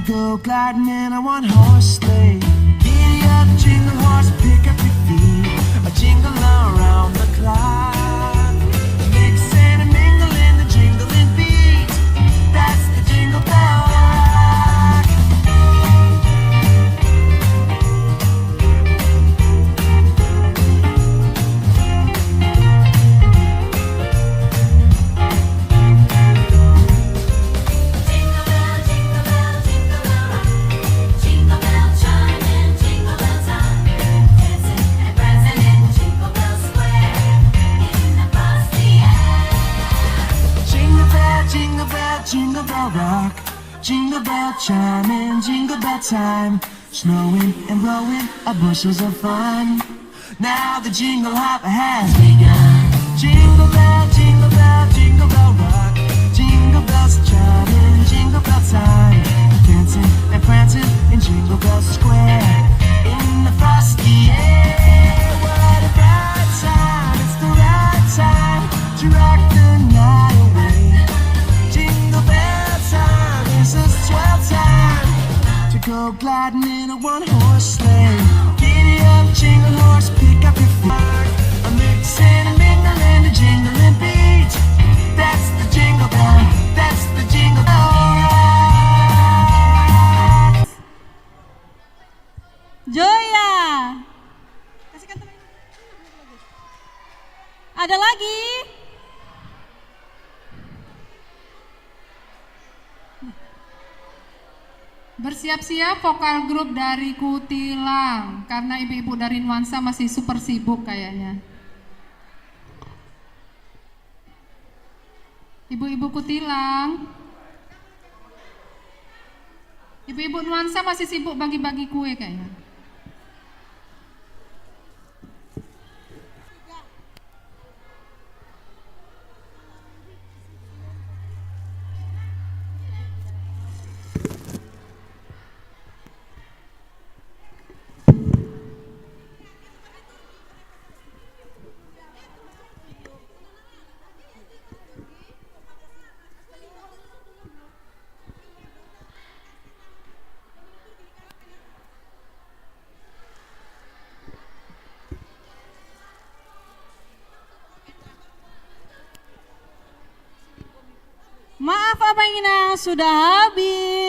go gliding in a one-horse sleigh. Giddy up, jingle horse, pick up your feet. A jingle around the clock. Mix and a mingle in the jingling beat. That's the jingle bell rock. Jingle bell rock, jingle bell chime, jingle bell time. Snowing and blowing a bushels of fun. Now the jingle hop has begun. Jingle bell, jingle bell, jingle bell rock. Jingle bells chiming, jingle bell time. Dancing and prancing in Jingle Bell Square. In the frosty air, what a bright time. It's the right time to rock the night away. It's a swell time to go gliding in a one-horse sleigh. Giddy up, jingle horse, pick up your feet. A mix and a mingle and a jingling beat. That's the jingle bell, that's the jingle bell rock. Joya. Ada lagi? Bersiap-siap vokal grup dari Kutilang, karena ibu-ibu dari Nuansa masih super sibuk kayaknya. Ibu-ibu Kutilang, ibu-ibu Nuansa masih sibuk bagi-bagi kue kayaknya. Maaf abang Inang, sudah habis.